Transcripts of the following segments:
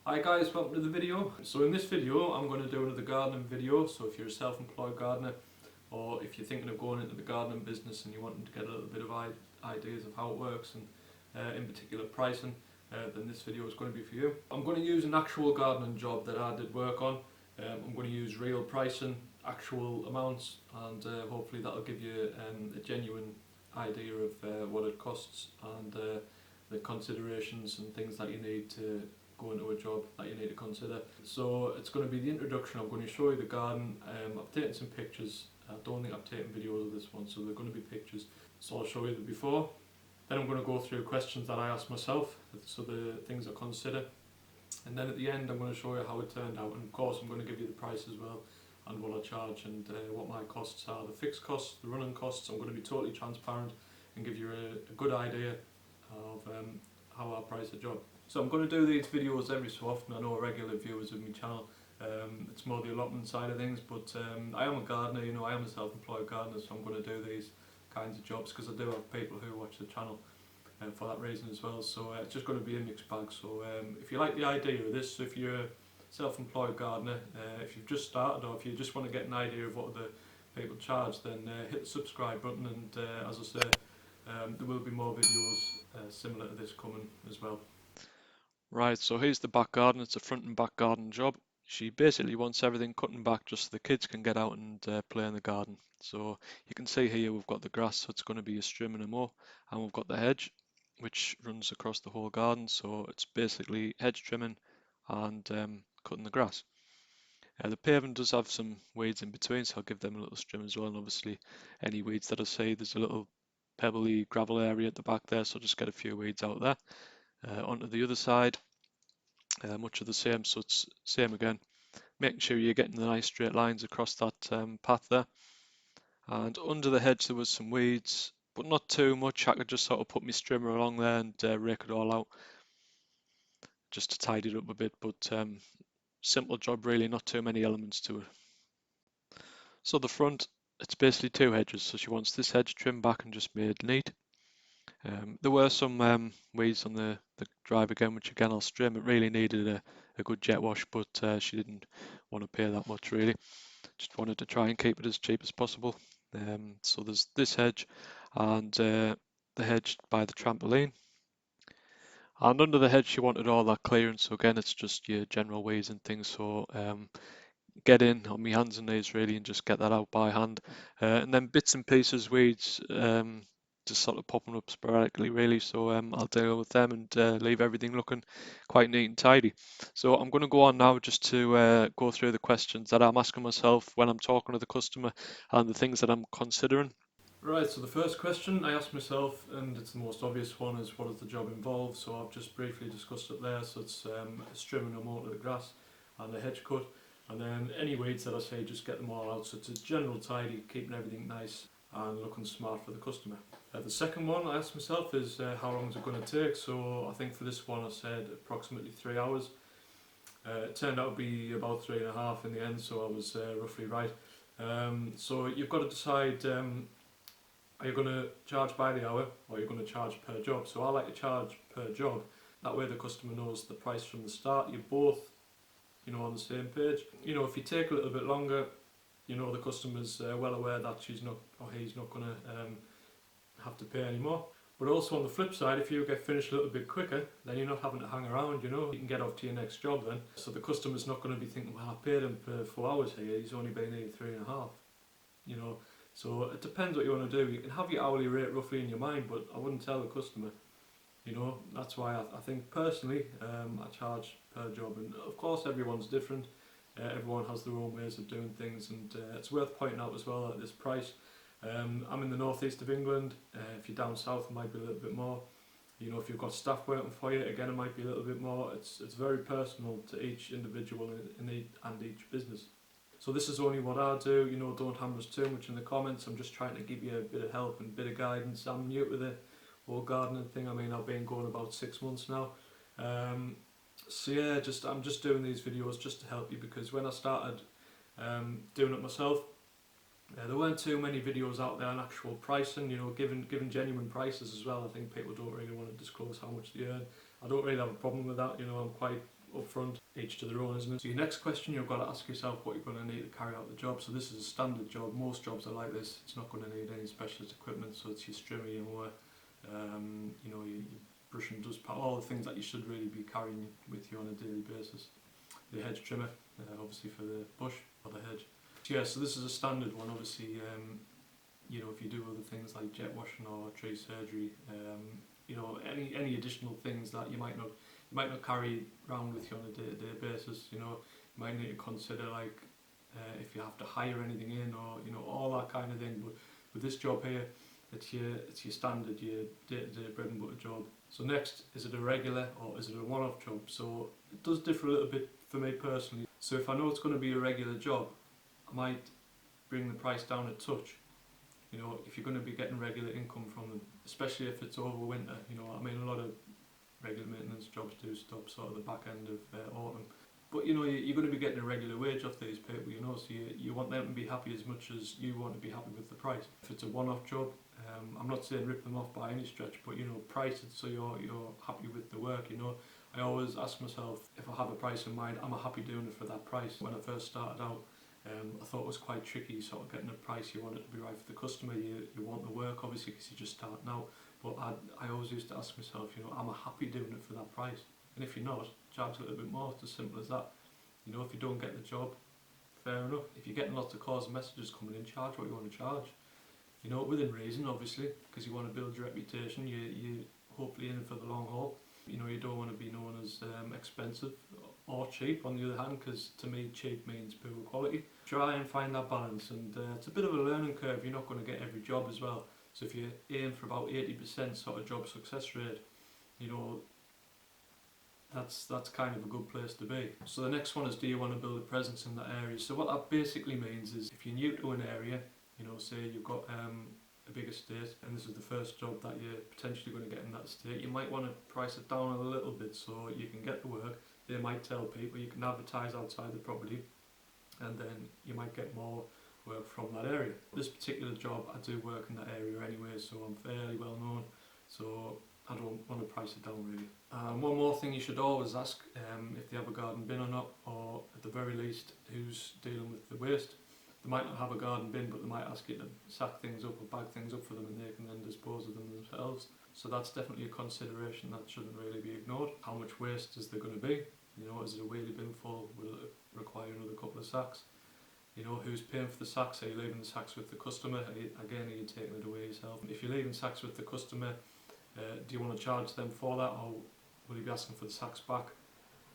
Hi guys, welcome to the video. So in this video I'm going to do another gardening video. So if you're a self-employed gardener, or if you're thinking of going into the gardening business and you want to get a little bit of ideas of how it works and in particular pricing, then this video is going to be for you. I'm going to use an actual gardening job that I did work on. I'm going to use real pricing, actual amounts, and hopefully that'll give you a genuine idea of what it costs and the considerations and things that you need to go into a job that you need to consider. So it's going to be the introduction. I'm going to show you the garden. I've taken some pictures. I don't think I've taken videos of this one, so they're going to be pictures. So I'll show you the before. Then I'm going to go through questions that I asked myself, so the things I consider. And then at the end I'm going to show you how it turned out, and of course I'm going to give you the price as well and what I charge and what my costs are, the fixed costs, the running costs. I'm going to be totally transparent and give you a good idea of how I price a job. So I'm going to do these videos every so often. I know regular viewers of my channel, it's more the allotment side of things, but I am a gardener, you know, I am a self-employed gardener, so I'm going to do these kinds of jobs because I do have people who watch the channel for that reason as well. So it's just going to be a mixed bag. So if you like the idea of this, if you're a self-employed gardener, if you've just started, or if you just want to get an idea of what the people charge, then hit the subscribe button, and as I say, there will be more videos similar to this coming as well. Right, so here's the back garden. It's a front and back garden job. She basically wants everything cut and back just so the kids can get out and play in the garden. So you can see here we've got the grass, so it's going to be a strim and a mow, and we've got the hedge, which runs across the whole garden. So it's basically hedge trimming and cutting the grass. The pavement does have some weeds in between, so I'll give them a little strim as well. And obviously, any weeds that I see, there's a little pebbly gravel area at the back there, so just get a few weeds out there. Onto the other side, much of the same, so it's same again, making sure you're getting the nice straight lines across that path there. And under the hedge there was some weeds, but not too much. I could just sort of put my strimmer along there and rake it all out just to tidy it up a bit, but simple job really, not too many elements to it. So the front, it's basically two hedges, so she wants this hedge trimmed back and just made neat. There were some weeds on the drive again, which again I'll trim. It really needed a good jet wash, but she didn't want to pay that much really. Just wanted to try and keep it as cheap as possible. So there's this hedge and the hedge by the trampoline. And under the hedge she wanted all that clearance, so again it's just your general weeds and things, so get in on my hands and knees really and just get that out by hand. And then bits and pieces, weeds, just sort of popping up sporadically really, so I'll deal with them and leave everything looking quite neat and tidy. So I'm going to go on now just to go through the questions that I'm asking myself when I'm talking to the customer and the things that I'm considering. Right, so the first question I asked myself, and it's the most obvious one, is what does the job involve? So I've just briefly discussed it there. So it's a trimming or mow to the grass and a hedge cut, and then any weeds that I say, just get them all out. So it's a general tidy, keeping everything nice and looking smart for the customer. The second one I asked myself is how long is it going to take? So I think for this one I said approximately 3 hours. It turned out to be about 3.5 in the end, so I was roughly right. So you've got to decide, are you going to charge by the hour or are you going to charge per job? So I like to charge per job. That way the customer knows the price from the start. You're both, you know, on the same page. You know, if you take a little bit longer, you know the customer's well aware that she's not or he's not going to have to pay anymore. But also on the flip side, if you get finished a little bit quicker, then you're not having to hang around, you know. You can get off to your next job then. So the customer's not going to be thinking, well, I paid him for 4 hours here, he's only been here 3.5, you know. So it depends what you want to do. You can have your hourly rate roughly in your mind, but I wouldn't tell the customer, you know. That's why I think personally I charge per job, and of course everyone's different. Everyone has their own ways of doing things, and it's worth pointing out as well at this price. I'm in the northeast of England. If you're down south, it might be a little bit more. You know, if you've got staff working for you, again, it might be a little bit more. It's very personal to each individual and each business. So this is only what I do. You know, don't hammer us too much in the comments. I'm just trying to give you a bit of help and a bit of guidance. I'm new to the whole gardening thing. I mean, I've been going about 6 months now. So yeah, I'm just doing these videos just to help you, because when I started doing it myself, there weren't too many videos out there on actual pricing, you know, given genuine prices as well. I think people don't really want to disclose how much they earn. I don't really have a problem with that, you know. I'm quite up front, each to their own, isn't it? So your next question, you've got to ask yourself what you're going to need to carry out the job. So this is a standard job. Most jobs are like this. It's not going to need any specialist equipment. So it's your strimmer, your mower, you know, your brush and dust pad, all the things that you should really be carrying with you on a daily basis. The hedge trimmer, obviously for the bush or the hedge. So yeah, so this is a standard one. Obviously, you know, if you do other things like jet washing or tree surgery, you know, any additional things that you might not carry around with you on a day-to-day basis. You know, you might need to consider like if you have to hire anything in, or you know, all that kind of thing. But with this job here, it's your standard, your day-to-day bread and butter job. So next, is it a regular or is it a one-off job? So it does differ a little bit for me personally. So if I know it's going to be a regular job, I might bring the price down a touch. You know, if you're going to be getting regular income from them, especially if it's over winter. You know, I mean, a lot of regular maintenance jobs do stop sort of the back end of autumn. But you know, you're going to be getting a regular wage off these people, you know, so you want them to be happy as much as you want to be happy with the price. If it's a one-off job, I'm not saying rip them off by any stretch, but you know, price it so you're happy with the work. You know, I always ask myself, if I have a price in mind, am I happy doing it for that price? When I first started out, I thought it was quite tricky sort of getting a price. You want it to be right for the customer, you want the work obviously because you're just starting out, but I always used to ask myself, you know, am I happy doing it for that price? And if you're not, charge a little bit more. It's as simple as that. You know, if you don't get the job, fair enough. If you're getting lots of calls and messages coming in, charge what you want to charge. You know, within reason obviously, because you want to build your reputation. You hopefully in it for the long haul. You know, you don't want to be known as expensive or cheap on the other hand, because to me cheap means poor quality. Try and find that balance, and it's a bit of a learning curve. You're not going to get every job as well. So if you aim for about 80% sort of job success rate, you know, that's kind of a good place to be. So the next one is, do you want to build a presence in that area? So what that basically means is, if you're new to an area, you know, say you've got a big estate and this is the first job that you're potentially going to get in that estate, you might want to price it down a little bit so you can get the work. They might tell people, you can advertise outside the property, and then you might get more work from that area. This particular job, I do work in that area anyway, so I'm fairly well known, so I don't want to price it down really. One more thing you should always ask, if they have a garden bin or not, or at the very least, who's dealing with the waste. They might not have a garden bin, but they might ask you to sack things up or bag things up for them, and they can then dispose of them themselves. So that's definitely a consideration that shouldn't really be ignored. How much waste is there going to be? You know, is it a wheelie bin full? Will it require another couple of sacks? You know, who's paying for the sacks? Are you leaving the sacks with the customer? Are you taking it away yourself? If you're leaving sacks with the customer, do you want to charge them for that, or will you be asking for the sacks back,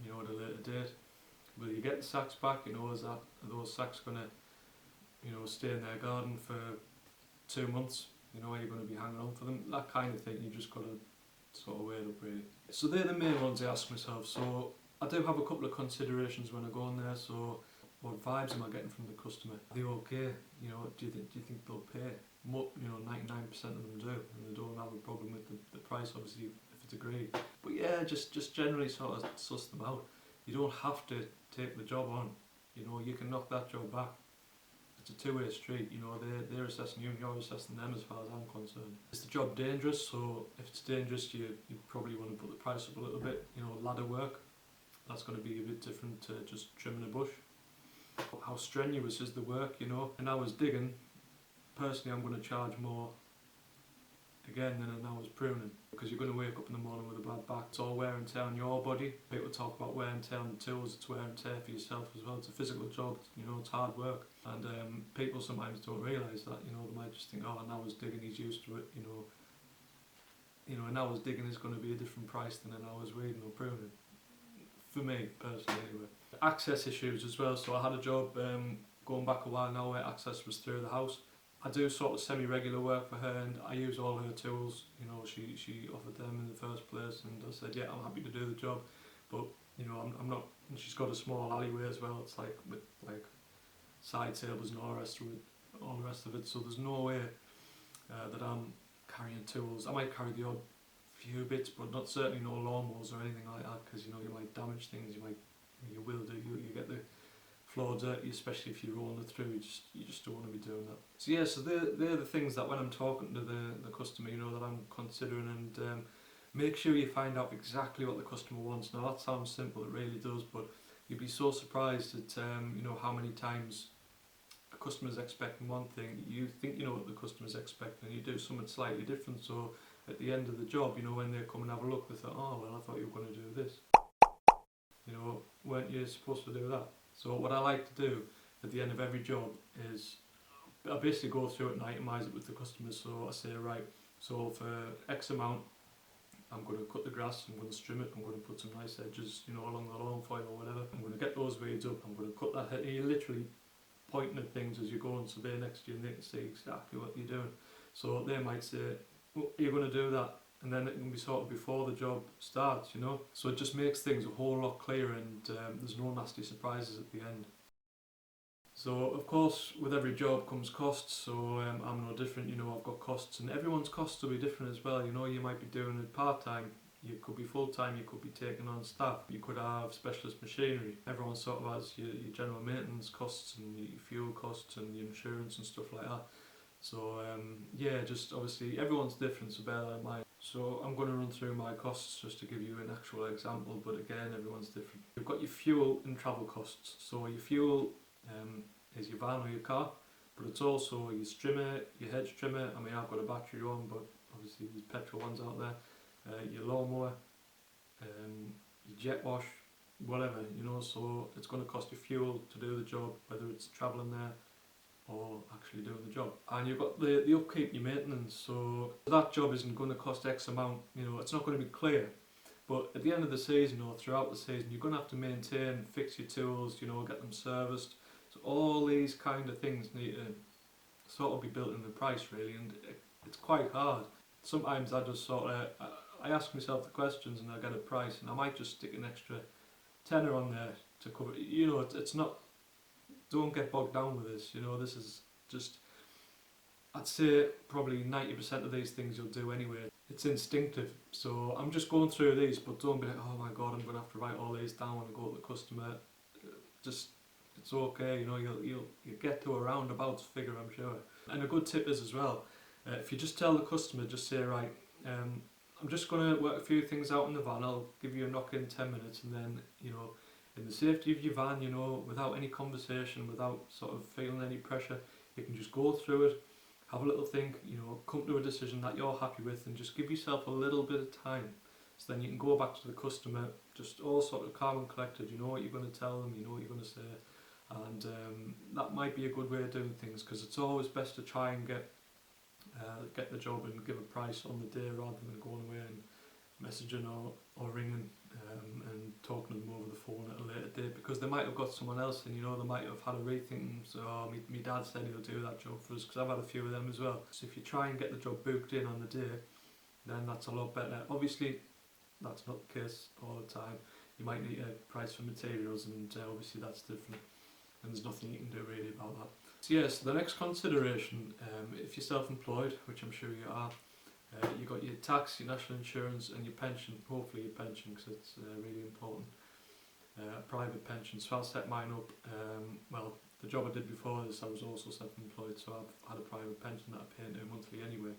you know, at a later date? Will you get the sacks back? You know, are those sacks going to, you know, stay in their garden for 2 months? You know, are you going to be hanging on for them? That kind of thing, you just got to sort of weigh it up really. So they're the main ones I ask myself. So I do have a couple of considerations when I go on there. So what vibes am I getting from the customer? Are they okay? You know, do you think they'll pay? You know, 99% of them do, and they don't have a problem with the price, obviously, if it's agreed. But yeah, just generally sort of suss them out. You don't have to take the job on. You know, you can knock that job back. It's a two-way street. You know, they're assessing you and you're assessing them, as far as I'm concerned. Is the job dangerous? So if it's dangerous, you probably want to put the price up a little bit. You know, ladder work, that's going to be a bit different to just trimming a bush. How strenuous is the work, you know? An hour's digging, personally I'm going to charge more again than an hour's pruning, because you're going to wake up in the morning with a bad back. It's all wear and tear on your body. People talk about wear and tear on the tools, it's wear and tear for yourself as well. It's a physical job, you know, it's hard work, and people sometimes don't realise that. You know, they might just think, oh, an hour's digging, he's used to it. You know, an hour's digging is going to be a different price than an hour's weeding or pruning, for me personally anyway. Access issues as well. So I had a job going back a while now where access was through the house. I do sort of semi-regular work for her, and I use all her tools. You know, she offered them in the first place, and I said, yeah, I'm happy to do the job, but you know, I'm not. And she's got a small alleyway as well. It's like with like side tables and all the rest of it. So there's no way that I'm carrying tools. I might carry the odd few bits, but not certainly no lawnmowers or anything like that, because you know, you might damage things. You will do. You get the floor dirty, especially if you're rolling it through. You just don't want to be doing that. So yeah, so they're the things that when I'm talking to the customer, you know, that I'm considering. And Make sure you find out exactly what the customer wants. Now that sounds simple, it really does, but you'd be so surprised at how many times a customer's expecting one thing, you think you know what the customer's expecting, and you do something slightly different. So at the end of the job, when they come and have a look, they thought, oh well, I thought you were going to do this. Weren't you supposed to do that? So what I like to do at the end of every job is I basically go through it and itemise it with the customers. So I say, right, so for X amount, I'm going to cut the grass, I'm going to trim it, I'm going to put some nice edges, along the lawn for you or whatever. I'm going to get those weeds up, I'm going to cut that head. You're literally pointing at things as you go and survey next to you, and they can see exactly what you're doing. So they might say, oh, you're going to do that, and then it can be sort of before the job starts, So it just makes things a whole lot clearer, and there's no nasty surprises at the end. So of course with every job comes costs, so I'm no different, I've got costs, and everyone's costs will be different as well. You might be doing it part-time, you could be full-time, you could be taking on staff, you could have specialist machinery. Everyone sort of has your general maintenance costs and your fuel costs and your insurance and stuff like that. So just obviously everyone's different, so bear that in mind. So I'm going to run through my costs just to give you an actual example, but again everyone's different. You've got your fuel and travel costs. So your fuel is your van or your car, but it's also your trimmer, your hedge trimmer. I mean, I've got a battery one, but obviously there's petrol ones out there. Your lawnmower, your jet wash, whatever, so it's going to cost you fuel to do the job, whether it's travelling there or actually doing the job. And you've got the upkeep, your maintenance, so that job isn't going to cost X amount, it's not going to be clear. But at the end of the season or throughout the season, you're going to have to maintain, fix your tools, get them serviced. So all these kind of things need to sort of be built in the price really, and it's quite hard. Sometimes I just I ask myself the questions and I get a price, and I might just stick an extra tenner on there to cover. It's not. Don't get bogged down with this. This is just. I'd say probably 90% of these things you'll do anyway. It's instinctive. So I'm just going through these, but don't be like, oh my god, I'm going to have to write all these down and go to the customer. Just. It's okay, you'll get to a roundabout figure, I'm sure. And a good tip is as well, if you just tell the customer, just say, right, I'm just going to work a few things out in the van, I'll give you a knock in 10 minutes, and then, in the safety of your van, without any conversation, without sort of feeling any pressure, you can just go through it, have a little think, come to a decision that you're happy with, and just give yourself a little bit of time. So then you can go back to the customer, just all sort of calm and collected, you know what you're going to tell them, you know what you're going to say. And that might be a good way of doing things, because it's always best to try and get the job and give a price on the day rather than going away and messaging or ringing and talking to them over the phone at a later date, because they might have got someone else, and they might have had a rethink. So my dad said he'll do that job for us, because I've had a few of them as well. So if you try and get the job booked in on the day, then that's a lot better. Obviously that's not the case all the time. You might need a price for materials, and obviously that's different, and there's nothing you can do really about that. So yes, the next consideration, if you're self-employed, which I'm sure you are, you've got your tax, your national insurance and your pension, hopefully your pension, because it's really important. Private pension, so I'll set mine up, well, the job I did before this, I was also self-employed, so I've had a private pension that I pay into monthly anyway.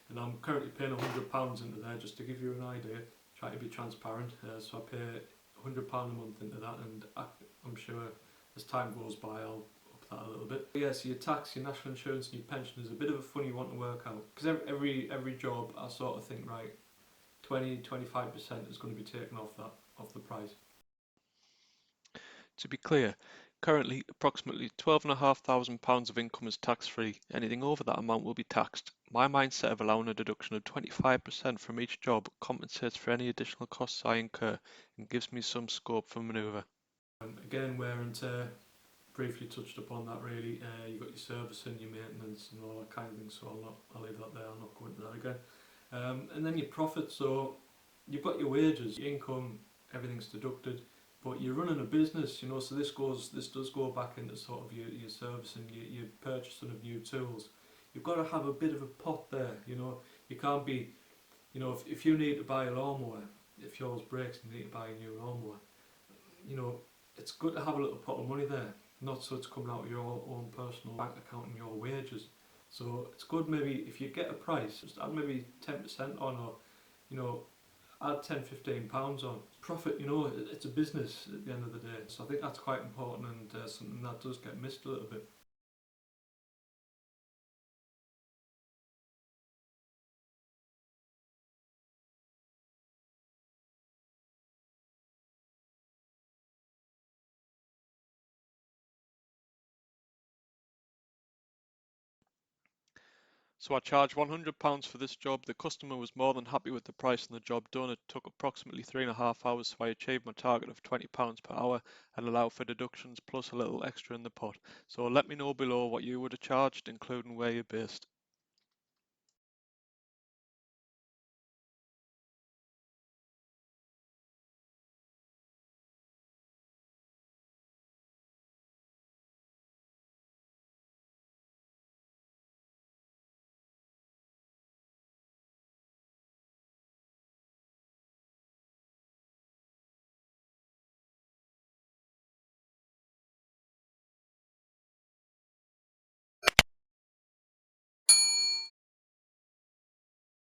And I'm currently paying £100 into there, just to give you an idea, try to be transparent, so I pay £100 a month into that, and I'm sure as time goes by I'll up that a little bit. But yeah, so your tax, your national insurance and your pension is a bit of a funny one to work out, because every job I sort of think, right, 20-25% is going to be taken off the price. To be clear, currently approximately £12,500 of income is tax-free. Anything over that amount will be taxed. My mindset of allowing a deduction of 25% from each job compensates for any additional costs I incur and gives me some scope for manoeuvre. Again, wear and tear, briefly touched upon that really. You've got your servicing, your maintenance and all that kind of thing, so I'll leave that there, I'll not go into that again. And then your profit, so you've got your wages, your income, everything's deducted, but you're running a business, so this does go back into sort of your servicing, your purchasing of new tools. You've got to have a bit of a pot there, you can't be, if you need to buy a lawnmower, if yours breaks and you need to buy a new lawnmower, it's good to have a little pot of money there, not so it's coming out of your own personal bank account and your wages. So it's good maybe if you get a price, just add maybe 10% on, or you know, add 10, £15 on profit. You know, it's a business at the end of the day. So I think that's quite important, and something that does get missed a little bit. So I charged £100 for this job. The customer was more than happy with the price and the job done. It took approximately 3.5 hours, so I achieved my target of £20 per hour and allowed for deductions plus a little extra in the pot. So let me know below what you would have charged, including where you're based.